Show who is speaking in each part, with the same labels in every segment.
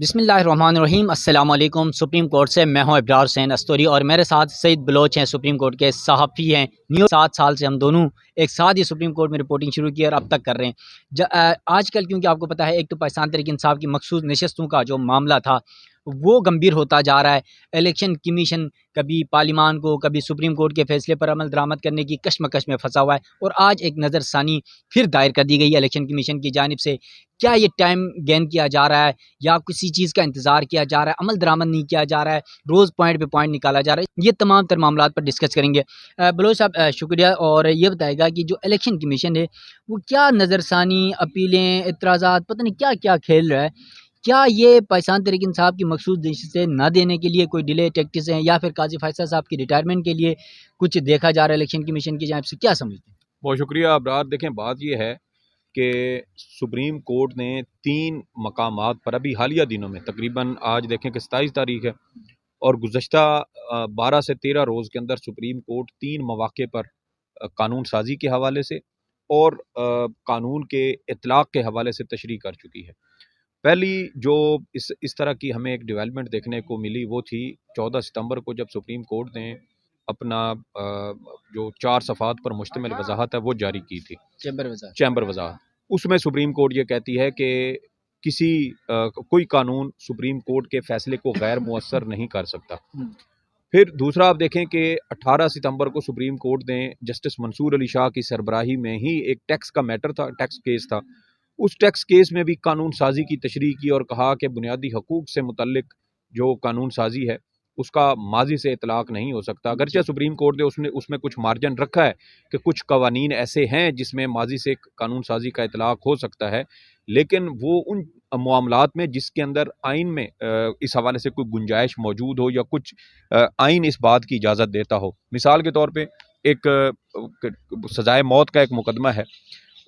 Speaker 1: बिस्मिल्लाहिर्रहमानिर्रहीम अस्सलाम वालेकुम। सुप्रीम कोर्ट से मैं हूं इब्रार हुसैन अस्तोरी और मेरे साथ सईद बलोच हैं, सुप्रीम कोर्ट के सहाफ़ी हैं। न्यूज़ 7 साल से हम दोनों एक साथ ही सुप्रीम कोर्ट में रिपोर्टिंग शुरू की और अब तक कर रहे हैं। आजकल क्योंकि आपको पता है, एक तो पाकिस्तान तहरीक इंसाफ की मखसूस नशस्तों का जो मामला था वो गंभीर होता जा रहा है। इलेक्शन कमीशन कभी पार्लिमान को कभी सुप्रीम कोर्ट के फैसले पर अमल दरामद करने की कशमकश में फंसा हुआ है और आज एक नज़रसानी फिर दायर कर दी गई है इलेक्शन कमीशन की जानिब से। क्या ये टाइम गेन किया जा रहा है या किसी चीज़ का इंतज़ार किया जा रहा है, अमल दरामद नहीं किया जा रहा है, रोज़ पॉइंट पे पॉइंट निकाला जा रहा है? ये तमाम तर मामलात पर डिस्कस करेंगे। बलोच साहब, शुक्रिया। और ये बताएगा कि जो इलेक्शन कमीशन है वो क्या नज़रसानी, अपीलें, एतराज़ात, पता नहीं क्या क्या खेल रहा है। क्या ये पाकिस्तान तहरीक इंसाफ की मखसूस नशिस्तें न देने के लिए कोई डिले टैक्टिक्स हैं या फिर काजी फैसल साहब की रिटायरमेंट के लिए कुछ देखा जा रहा है इलेक्शन कमीशन की जानिब से? क्या समझते हैं?
Speaker 2: बहुत शुक्रिया अबरार। देखें, बात यह है कि सुप्रीम कोर्ट ने 3 मकामात पर अभी हालिया दिनों में, तकरीबन आज देखें कि 27 तारीख है, और गुज़श्ता 12 से 13 रोज़ के अंदर सुप्रीम कोर्ट 3 मौक़े पर कानून साजी के हवाले से और कानून के इतलाक़ के हवाले से तशरीह कर चुकी है। पहली जो इस तरह की हमें एक डेवलपमेंट देखने को मिली वो थी 14 सितंबर को, जब सुप्रीम कोर्ट ने अपना जो 4 सफ़ात पर मुश्तमिल वज़ाहत है वो जारी की थी, चैम्बर वज़ाहत। उसमें सुप्रीम कोर्ट ये कहती है कि किसी कोई कानून सुप्रीम कोर्ट के फ़ैसले को गैर मुअस्सर नहीं कर सकता। फिर दूसरा आप देखें कि 18 सितंबर को सुप्रीम कोर्ट ने जस्टिस मंसूर अली शाह की सरबराही में ही एक टैक्स का मैटर था, टैक्स केस था। उस टैक्स केस में भी कानून साजी की तशरीह की और कहा कि बुनियादी हकूक़ से मुतल्लिक जो कानून साजी है उसका माजी से इतलाक़ नहीं हो सकता। अगरचे सुप्रीम कोर्ट ने उसमें कुछ मार्जिन रखा है कि कुछ कवानीन ऐसे हैं जिसमें माजी से कानून साजी का इतलाक़ हो सकता है, लेकिन वो उन मामलात में जिसके अंदर आइन में इस हवाले से कोई गुंजाइश मौजूद हो या कुछ आइन इस बात की इजाज़त देता हो। मिसाल के तौर पे एक सज़ाए मौत का एक मुकदमा है,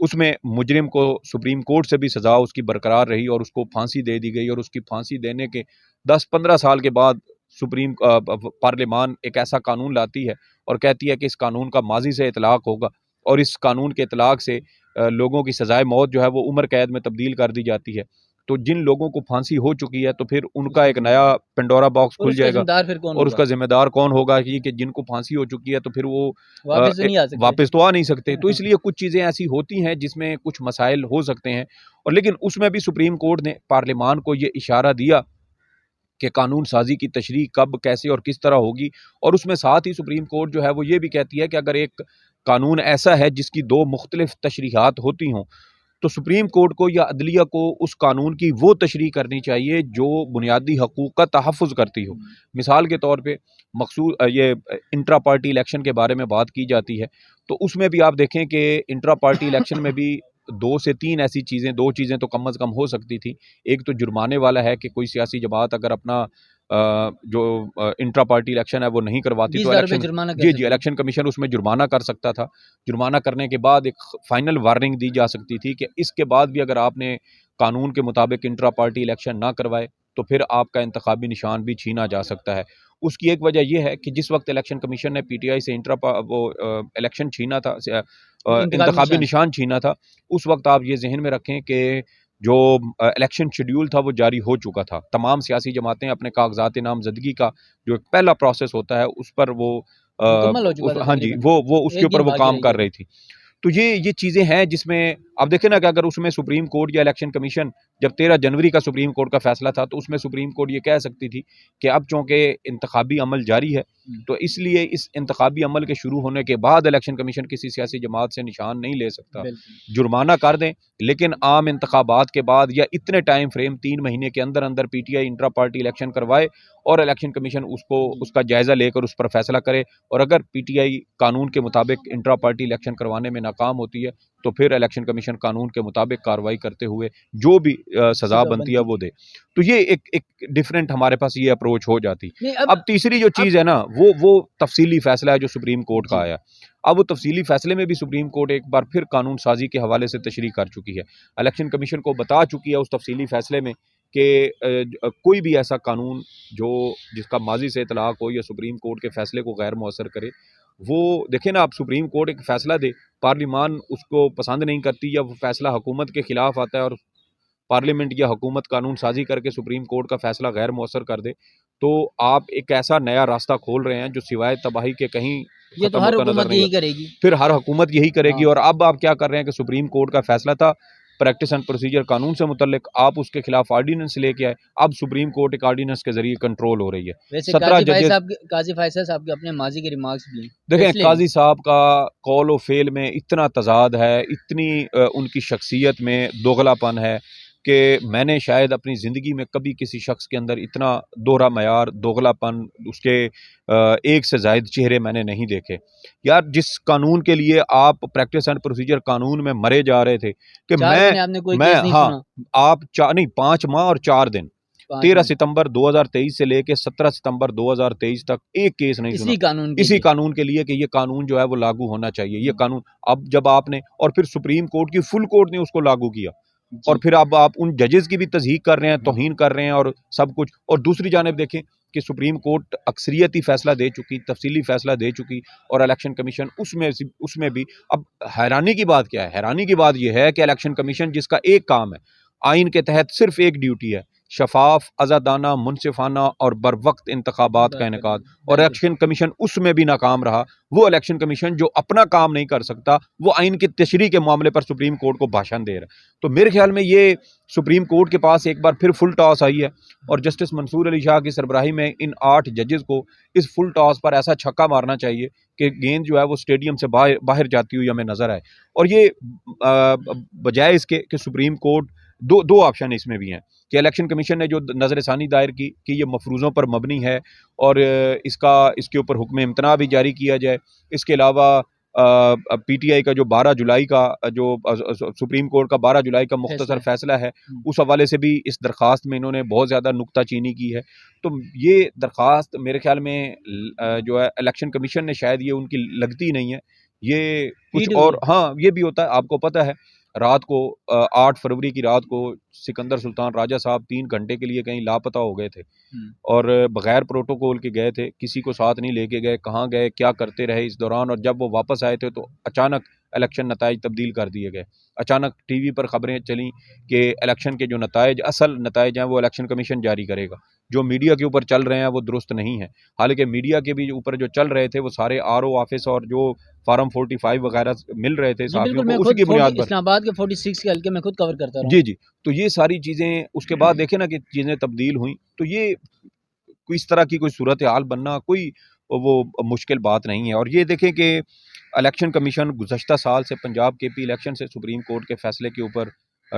Speaker 2: उसमें मुजरिम को सुप्रीम कोर्ट से भी सज़ा उसकी बरकरार रही और उसको फांसी दे दी गई, और उसकी फांसी देने के 10-15 साल के बाद सुप्रीम पार्लिमान एक ऐसा कानून लाती है और कहती है कि इस कानून का माजी से इतलाक़ होगा, और इस कानून के इतलाक़ से लोगों की सज़ाए मौत जो है वो उम्र कैद में तब्दील कर दी जाती है। तो जिन लोगों को फांसी हो चुकी है तो फिर उनका एक नया पेंडोरा बॉक्स खुल जाएगा, और उसका जिम्मेदार कौन होगा कि जिनको फांसी हो चुकी है तो फिर वो वापस तो आ नहीं सकते। तो इसलिए कुछ चीज़ें ऐसी होती हैं जिसमें कुछ मसाइल हो सकते हैं, और लेकिन उसमें भी सुप्रीम कोर्ट ने पार्लिमान को ये इशारा दिया कि कानून साजी की तशरीह कब, कैसे और किस तरह होगी। और उसमें साथ ही सुप्रीम कोर्ट जो है वो ये भी कहती है कि अगर एक कानून ऐसा है जिसकी 2 मुख्तलिफ तशरीहात होती हों तो सुप्रीम कोर्ट को या अदलिया को उस कानून की वो तशरीह करनी चाहिए जो बुनियादी हकूक़ का तहफ़्फ़ुज़ करती हो। मिसाल के तौर पे ये इंट्रा पार्टी इलेक्शन के बारे में बात की जाती है, तो उसमें भी आप देखें कि इंट्रा पार्टी इलेक्शन में भी 2 से 3 ऐसी चीज़ें, 2 चीज़ें तो कम अज़ कम हो सकती थी। एक तो जुर्माने वाला है कि कोई सियासी जमात अगर अपना जो इंट्रा पार्टी इलेक्शन है वो नहीं करवाती तो इलेक्शन कमीशन उसमें जुर्माना कर सकता था। जुर्माना करने के बाद एक फाइनल वार्निंग दी जा सकती थी कि इसके बाद भी अगर आपने कानून के मुताबिक इंट्रा पार्टी इलेक्शन ना करवाए तो फिर आपका इंतखाबी निशान भी छीना जा सकता है। उसकी एक वजह यह है कि जिस वक्त इलेक्शन कमीशन ने पीटीआई से इलेक्शन छीना था, इंतखाबी निशान छीना था, उस वक्त आप ये जहन में रखें कि जो इलेक्शन शेड्यूल था वो जारी हो चुका था। तमाम सियासी जमातें अपने कागजात नामजदगी का जो एक पहला प्रोसेस होता है उस पर वो हाँ जी, वो उसके ऊपर वो काम कर रही थी। तो ये चीज़ें हैं जिसमें आप देखें ना कि अगर उसमें सुप्रीम कोर्ट या इलेक्शन कमीशन, जब 13 जनवरी का सुप्रीम कोर्ट का फैसला था तो उसमें सुप्रीम कोर्ट ये कह सकती थी कि अब चूँकि इंतखाबी अमल जारी है तो इसलिए इस इंतखाबी अमल के शुरू होने के बाद इलेक्शन कमीशन किसी सियासी जमात से निशान नहीं ले सकता, जुर्माना कर दें, लेकिन आम इंतखाबात के बाद या इतने टाइम फ्रेम 3 महीने के अंदर अंदर पीटीआई इंट्रा पार्टी इलेक्शन करवाए और इलेक्शन कमीशन उसका जायज़ा लेकर उस पर फैसला करे, और अगर पीटीआई कानून के मुताबिक इंट्रा पार्टी इलेक्शन करवाने में नाकाम होती है तो फिर इलेक्शन कमीशन कानून के मुताबिक कार्रवाई करते हुए जो भी सज़ा बनती है वो दे। तो ये एक डिफरेंट हमारे पास ये अप्रोच हो जाती। अब तीसरी जो चीज़ है ना वो तफसीली फैसला है जो सुप्रीम कोर्ट का आया। अब वो तफसीली फैसले में भी सुप्रीम कोर्ट एक बार फिर कानून साजी के हवाले से तशरीह कर चुकी है। इलेक्शन कमीशन को बता चुकी है उस तफसीली फैसले में कि कोई भी ऐसा कानून जिसका माजी से इतलाक़ हो या सुप्रीम कोर्ट के फैसले को गैर मुअस्सर करे, वो देखें ना, आप सुप्रीम कोर्ट एक फ़ैसला दे, पार्लिमान उसको पसंद नहीं करती या वो फ़ैसला हुकूमत के ख़िलाफ़ आता है और पार्लियामेंट या हुकूमत कानून साजी करके सुप्रीम कोर्ट का फैसला गैर मौसर कर दे, तो आप एक ऐसा नया रास्ता खोल रहे हैं जो सिवाय तबाही के कहीं
Speaker 1: ये तो
Speaker 2: खत्म
Speaker 1: हर
Speaker 2: होता नजर
Speaker 1: हुकूमत
Speaker 2: नहीं
Speaker 1: यही
Speaker 2: आता।
Speaker 1: करेगी।
Speaker 2: फिर हर हुकूमत यही करेगी।
Speaker 1: हाँ।
Speaker 2: और अब आप क्या कर रहे हैं कि सुप्रीम कोर्ट का फैसला था प्रैक्टिस एंड प्रोसीजर कानून से मुतल्लिक, आप उसके खिलाफ आर्डीनेंस लेके आए, अब सुप्रीम कोर्ट एक आर्डीनेंस के जरिए कंट्रोल हो रही है।
Speaker 1: वैसे
Speaker 2: 17 जजेस,
Speaker 1: काजी फैसल साहब के अपने माजी के रिमार्क्स भी हैं,
Speaker 2: देखें
Speaker 1: फैसले भी।
Speaker 2: काजी साहब का कौल व फेल में इतना तजाद है, इतनी उनकी शख्सियत में दोगलापन है कि मैंने शायद अपनी ज़िंदगी में कभी किसी शख्स के अंदर इतना दोहरा मयार, दोगलापन, उसके एक से ज़ायद चेहरे मैंने नहीं देखे। यार, जिस कानून के लिए आप प्रैक्टिस एंड प्रोसीजर कानून में मरे जा रहे थे कि
Speaker 1: 4 महीने आपने कोई
Speaker 2: मैं
Speaker 1: केस नहीं
Speaker 2: हाँ,
Speaker 1: सुना।
Speaker 2: आप नहीं 5 माह और 4 दिन,
Speaker 1: 5
Speaker 2: 13
Speaker 1: महीने
Speaker 2: सितंबर 2023 से लेके 17 सितंबर 2023 तक एक केस नहीं सुना
Speaker 1: इसी कानून के
Speaker 2: इसी
Speaker 1: लिए।
Speaker 2: कानून के लिए कि ये कानून जो है वो लागू होना चाहिए। ये कानून अब जब आपने, और फिर सुप्रीम कोर्ट की फुल कोर्ट ने उसको लागू किया, और
Speaker 1: जी।
Speaker 2: फिर अब आप उन जजेस की भी तज़हीक कर रहे हैं, तौहीन कर रहे हैं और सब कुछ। और दूसरी जानिब देखें कि सुप्रीम कोर्ट अक्सरियती फैसला दे चुकी, तफसीली फैसला दे चुकी, और इलेक्शन कमीशन उसमें भी। अब हैरानी की बात क्या है? हैरानी की बात यह है कि इलेक्शन कमीशन, जिसका एक काम है, आइन के तहत सिर्फ एक ड्यूटी है, शफाफ, आज़ादाना, मुनसिफाना और बर वक्त इंतखाबात का इनेकाद, और इलेक्शन कमीशन उसमें भी नाकाम रहा। वो इलेक्शन कमीशन जो अपना काम नहीं कर सकता, वो आइन की तशरीह के मामले पर सुप्रीम कोर्ट को भाषण दे रहा है। तो मेरे ख्याल में ये सुप्रीम कोर्ट के पास एक बार फिर फुल टॉस आई है, और जस्टिस मंसूर अली शाह की सरबराही में इन 8 जजेस को इस फुल टॉस पर ऐसा छक्का मारना चाहिए कि गेंद जो है वो स्टेडियम से बाहर जाती हुई हमें नजर आए। और ये बजाय इसके कि सुप्रीम कोर्ट, दो ऑप्शन इसमें भी हैं कि इलेक्शन कमीशन ने जो नज़रसानी दायर की कि ये मफरूज़ों पर मबनी है, और इसके ऊपर हुक्म इम्तना भी जारी किया जाए। इसके अलावा पीटीआई का जो 12 जुलाई का जो सुप्रीम कोर्ट का 12 जुलाई का मुख्तसर फैसला है, उस हवाले से भी इस दरख्वास्त में इन्होंने बहुत ज़्यादा नुक्ताचीनी की है। तो ये दरख्वास्त मेरे ख्याल में जो है इलेक्शन कमीशन ने शायद ये उनकी लगती नहीं है, ये कुछ और। हाँ, ये भी होता है, आपको पता है रात को 8 फरवरी की रात को सिकंदर सुल्तान राजा साहब 3 घंटे के लिए कहीं लापता हो गए थे, और बगैर प्रोटोकॉल के गए थे, किसी को साथ नहीं लेके गए, कहाँ गए, क्या करते रहे इस दौरान, और जब वो वापस आए थे तो अचानक इलेक्शन नताइज तब्दील कर दिए गए। अचानक टीवी पर खबरें चलीं कि इलेक्शन के जो नताइज, असल नताइज हैं, वो इलेक्शन कमीशन जारी करेगा। जो मीडिया के ऊपर चल रहे हैं वो दुरुस्त नहीं है। हालांकि मीडिया के भी ऊपर जो चल रहे थे वो सारे आरओ ऑफिस और जो फार्म 45 वगैरह मिल रहे थे साथियों को, उसकी बुनियाद पर।
Speaker 1: इस्लामाबाद के 46 के हल्के में खुद कवर करता रहा।
Speaker 2: जी जी। तो ये सारी चीज़ें उसके बाद देखे ना कि चीज़ें तब्दील हुई, तो ये इस तरह की कोई सूरत हाल बनना कोई वो मुश्किल बात नहीं है। और ये देखें कि इलेक्शन कमीशन गुज़श्ता साल से पंजाब केपी इलेक्शन से सुप्रीम कोर्ट के फैसले के ऊपर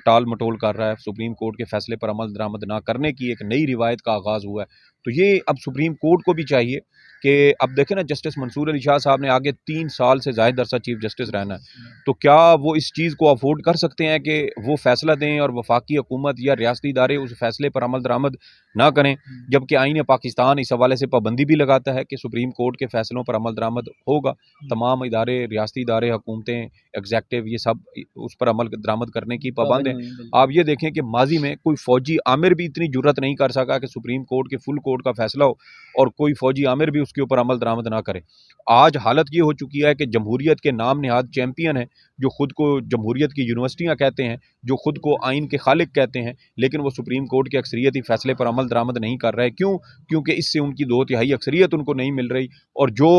Speaker 2: टाल मटोल कर रहा है। सुप्रीम कोर्ट के फैसले पर अमल दरामद ना करने की एक नई रिवायत का आगाज़ हुआ है। तो ये अब सुप्रीम कोर्ट को भी चाहिए कि अब देखें ना, जस्टिस मंसूर अली शाह साहब ने आगे 3 साल से ज़ायद अरसा चीफ जस्टिस रहना है, तो क्या वो इस चीज़ को अफोर्ड कर सकते हैं कि वो फैसला दें और वफाकी हुकूमत या रियासती इदारे उस फैसले पर अमल दरामद ना करें, जबकि आईन पाकिस्तान इस हवाले से पाबंदी भी लगाता है कि सुप्रीम कोर्ट के फैसलों पर अमल दरामद होगा। तमाम इदारे, रियासती इदारे, हुकूमतें, एग्जेक्टिव, ये सब उस पर अमल दरामद करने की पाबंद हैं। आप ये देखें कि माजी में कोई फ़ौजी आमिर भी इतनी जुर्रत नहीं कर सका कि सुप्रीम कोर्ट के फुल कोर्ट का फैसला हो और कोई फ़ौजी आमिर भी उसके ऊपर अमल दरामद ना करे। आज हालत ये हो चुकी है कि जमहूरियत के नाम नेहाद चैंपियन हैं, जो खुद को जमहूरियत की यूनिवर्सिटियाँ कहते हैं, जो खुद को आइन के खालिक कहते हैं, लेकिन वो सुप्रीम कोर्ट के अक्सरियती फैसले पर अमल दरामद नहीं कर रहे। क्यों? क्योंकि इससे उनकी 2/3 अक्सरियत उनको नहीं मिल रही, और जो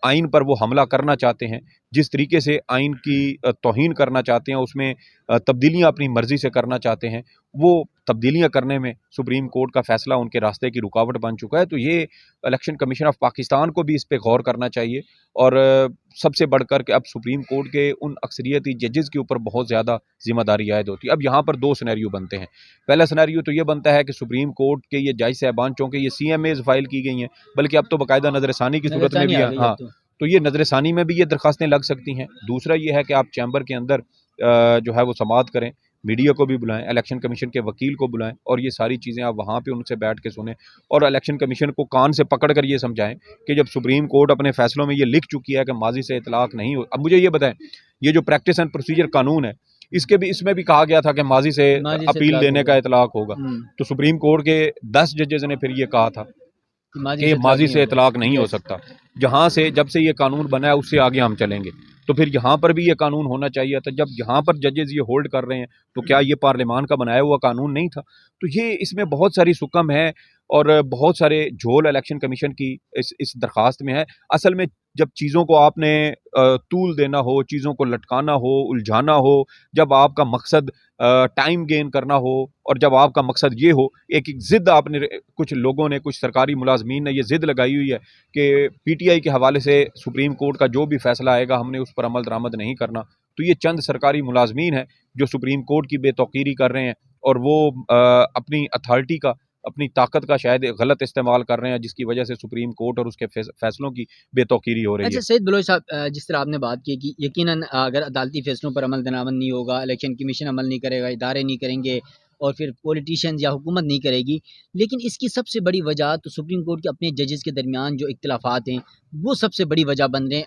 Speaker 2: आइन पर वो हमला करना चाहते हैं, जिस तरीके से आइन की तौहीन करना चाहते हैं, उसमें तब्दीलियाँ अपनी मर्ज़ी से करना चाहते हैं, वो तब्दीलियाँ करने में सुप्रीम कोर्ट का फैसला उनके रास्ते की रुकावट बन चुका है। तो ये इलेक्शन कमीशन ऑफ पाकिस्तान को भी इस पे गौर करना चाहिए, और सबसे बढ़कर के अब सुप्रीम कोर्ट के उन अक्सरियती जजेस के ऊपर बहुत ज़्यादा जिम्मेदारी आयद होती है। अब यहाँ पर 2 सिनेरियो बनते हैं। पहला सिनेरियो तो ये बनता है कि सुप्रीम कोर्ट के ये जज साहबान, चूँकि ये CMAs फाइल की गई हैं, बल्कि अब तो बाकायदा नज़रसानी की सूरत में भी है, हाँ, तो ये नज़रसानी में भी ये दरख्वास्तें लग सकती हैं। दूसरा ये है कि आप चैम्बर के अंदर जो है वो समाअत करें, मीडिया को भी बुलाएं, इलेक्शन कमीशन के वकील को बुलाएं, और ये सारी चीज़ें आप वहाँ पे उनसे बैठ के सुनें, और इलेक्शन कमीशन को कान से पकड़ कर ये समझाएं कि जब सुप्रीम कोर्ट अपने फैसलों में ये लिख चुकी है कि माजी से इतलाक़ नहीं हो। अब मुझे ये बताएं, ये जो प्रैक्टिस एंड प्रोसीजर कानून है, इसमें भी कहा गया था कि माजी से अपील देने का इतलाक़ होगा। तो सुप्रीम कोर्ट के 10 जजेस ने फिर ये कहा था कि माजी से इतलाक़ नहीं हो सकता। जहाँ से जब से ये कानून बना है उससे आगे हम चलेंगे। तो फिर यहाँ पर भी ये कानून होना चाहिए था। जब यहाँ पर जजेस ये होल्ड कर रहे हैं तो क्या ये पार्लियामान का बनाया हुआ कानून नहीं था? तो ये इसमें बहुत सारी सुकम है और बहुत सारे झोल इलेक्शन कमीशन की इस दरखास्त में है। असल में जब चीज़ों को आपने तूल देना हो, चीज़ों को लटकाना हो, उलझाना हो, जब आपका मकसद टाइम गेन करना हो और जब आपका मकसद ये हो, एक ज़िद आपने कुछ लोगों ने, कुछ सरकारी मुलाज़मीन ने ये ज़िद लगाई हुई है कि पीटीआई के हवाले से सुप्रीम कोर्ट का जो भी फैसला आएगा हमने उस पर अमल दरामद नहीं करना। तो ये चंद सरकारी मुलाज़मीन हैं जो सुप्रीम कोर्ट की बेतौकीरी कर रहे हैं और वो अपनी अथॉरिटी का, अपनी ताकत का शायद गलत इस्तेमाल कर रहे हैं, जिसकी वजह से सुप्रीम कोर्ट और उसके फैसलों की बेतौकीरी हो रही
Speaker 1: अच्छा
Speaker 2: है।
Speaker 1: सैयद बलोच साहब, जिस तरह आपने बात की कि यकीनन अगर अदालती फैसलों पर अमल दरामद नहीं होगा, इलेक्शन कमीशन अमल नहीं करेगा, इदारे नहीं करेंगे और फिर पॉलिटिशियंस या हुकूमत नहीं करेगी, लेकिन इसकी सबसे बड़ी वजह तो सुप्रीम कोर्ट के अपने जजेस के दरमियान जो इख्तिलाफात हैं, वो सबसे बड़ी वजह बन रहे हैं।